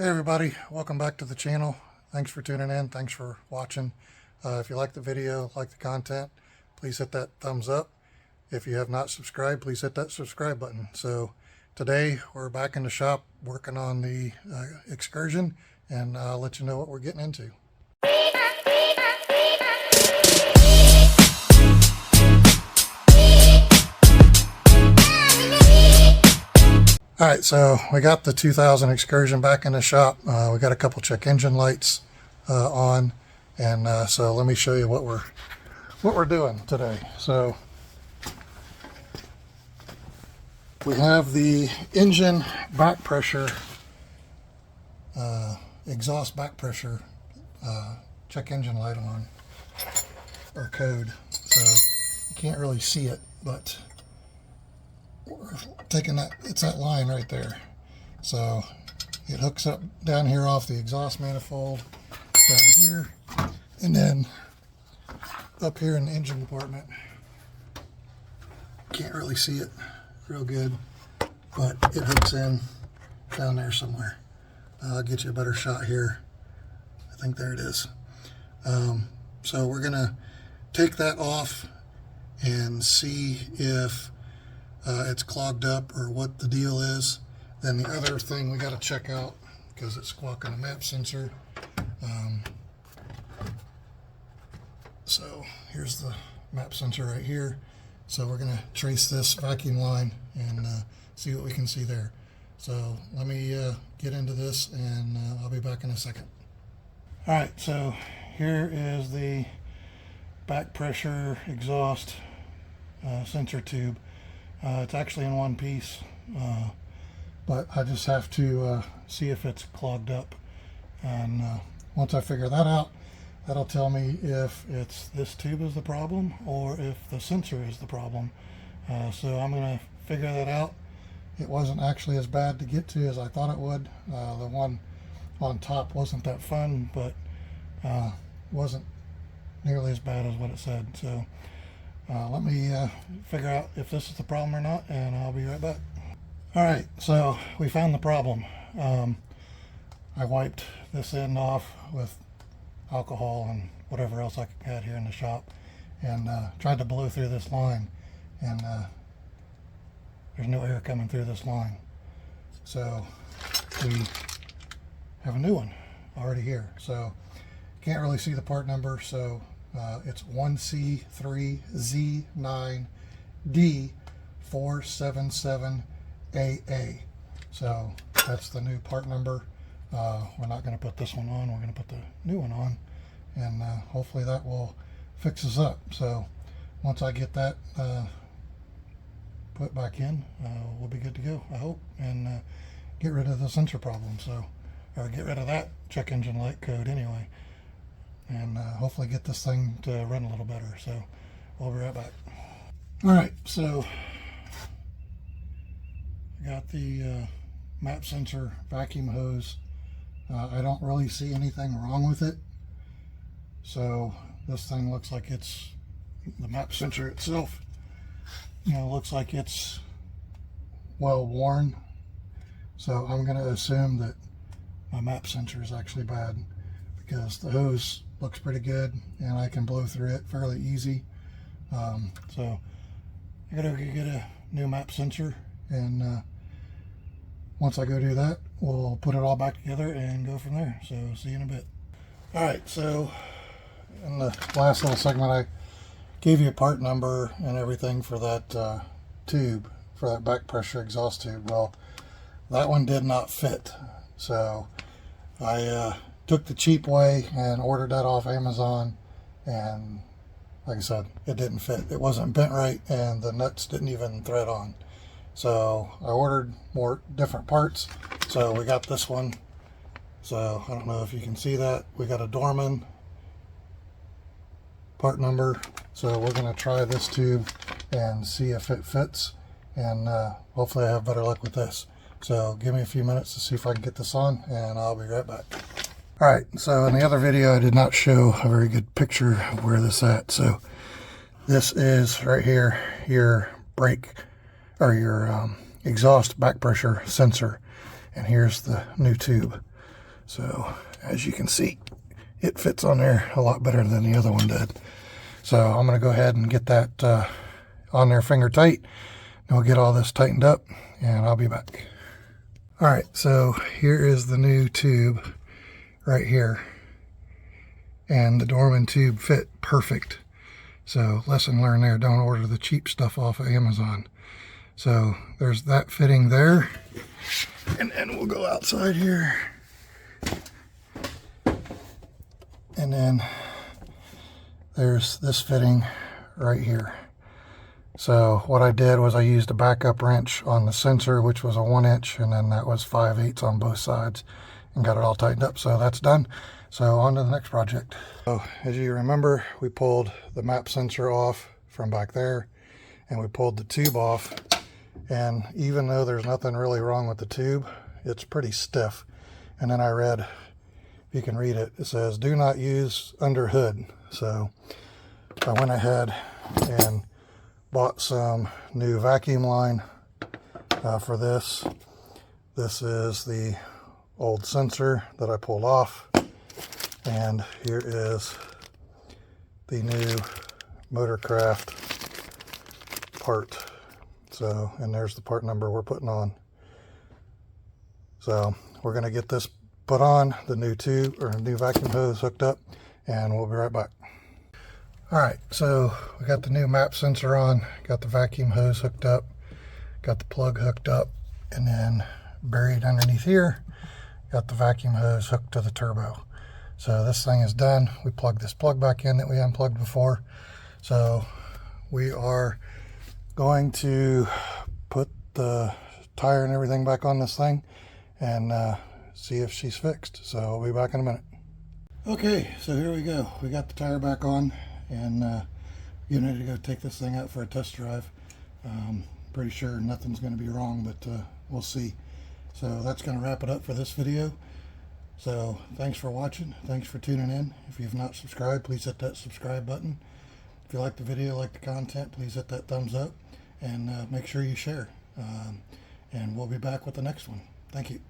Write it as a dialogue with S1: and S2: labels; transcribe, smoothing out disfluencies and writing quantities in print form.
S1: Hey everybody, welcome back to the channel. Thanks for tuning in. Thanks for watching. If you like the video, like the content, please hit that thumbs up. If you have not subscribed, please hit that subscribe button. So today we're back in the shop working on the excursion, and I'll let you know what we're getting into. All right, so we got the 2000 excursion back in the shop. We got a couple check engine lights on, and so let me show you what we're doing today. So we have the engine back pressure, exhaust back pressure check engine light on, or code. So you can't really see it, but we're taking that, it's that line right there. So it hooks up down here off the exhaust manifold down here, and then up here in the engine compartment. Can't really see it real good, but it hooks in down there somewhere. I'll get you a better shot here. I think there it is. So we're gonna take that off and see if it's clogged up or what the deal is. Then the other thing we got to check out, because it's squawking, a map sensor. So here's the map sensor right here. So we're going to trace this vacuum line and see what we can see there. So let me get into this, and I'll be back in a second. All right, so here is the back pressure exhaust sensor tube. It's actually in one piece, but I just have to see if it's clogged up, and once I figure that out, that'll tell me if it's this tube is the problem or if the sensor is the problem. So I'm going to figure that out. It wasn't actually as bad to get to as I thought it would. The one on top wasn't that fun, but wasn't nearly as bad as what it said. So let me figure out if this is the problem or not, and I'll be right back. All right, so we found the problem. I wiped this end off with alcohol and whatever else I had here in the shop, and tried to blow through this line, and there's no air coming through this line. So we have a new one already here. So can't really see the part number, so it's 1C3Z9D477AA. So that's the new part number. We're not going to put this one on, we're going to put the new one on, and hopefully that will fix us up. So once I get that put back in, we'll be good to go, I hope, and get rid of the sensor problem. So, or get rid of that check engine light code anyway, and hopefully get this thing to run a little better. So we'll be right back. All right, so I got the map sensor vacuum hose. I don't really see anything wrong with it. So this thing looks like it's, the map sensor itself, you know, looks like it's well worn. So I'm going to assume that my map sensor is actually bad, because the hose looks pretty good and I can blow through it fairly easy. So I gotta go get a new map sensor, and once I go do that, we'll put it all back together and go from there. So see you in a bit. All right, so in the last little segment I gave you a part number and everything for that tube, for that back pressure exhaust tube. Well, that one did not fit, so I took the cheap way and ordered that off Amazon, and like I said, it didn't fit. It wasn't bent right, and the nuts didn't even thread on. So I ordered more different parts. So we got this one. So I don't know if you can see that. We got a Dorman part number. So we're going to try this tube and see if it fits, and hopefully I have better luck with this. So give me a few minutes to see if I can get this on, and I'll be right back. All right, so in the other video I did not show a very good picture of where this is at. So this is right here, your brake, or your exhaust back pressure sensor, and here's the new tube. So as you can see, it fits on there a lot better than the other one did. So I'm going to go ahead and get that on there finger tight, and we'll get all this tightened up, and I'll be back. All right, so here is the new tube right here, and the Dorman tube fit perfect. So lesson learned there, don't order the cheap stuff off of Amazon. So there's that fitting there, and then we'll go outside here, and then there's this fitting right here. So what I did was I used a backup wrench on the sensor, which was a 1-inch, and then that was 5/8 on both sides, and got it all tightened up. So that's done. So on to the next project. So as you remember, we pulled the map sensor off from back there, and we pulled the tube off. And even though there's nothing really wrong with the tube, it's pretty stiff. And then I read, if you can read it, it says do not use under hood. So I went ahead and bought some new vacuum line for this. This is the old sensor that I pulled off, and here is the new Motorcraft part. So, and there's the part number we're putting on. So we're going to get this put on, the new tube or new vacuum hose hooked up, and we'll be right back. All right, so we got the new map sensor on, got the vacuum hose hooked up, got the plug hooked up, and then buried underneath here, got the vacuum hose hooked to the turbo. So this thing is done. We plugged this plug back in that we unplugged before. So we are going to put the tire and everything back on this thing and see if she's fixed. So I'll be back in a minute. Okay, so here we go. We got the tire back on, and getting ready to go take this thing out for a test drive. Pretty sure nothing's going to be wrong, but we'll see. So that's going to wrap it up for this video. So thanks for watching. Thanks for tuning in. If you've not subscribed, please hit that subscribe button. If you like the video, like the content, please hit that thumbs up, and make sure you share. And we'll be back with the next one. Thank you.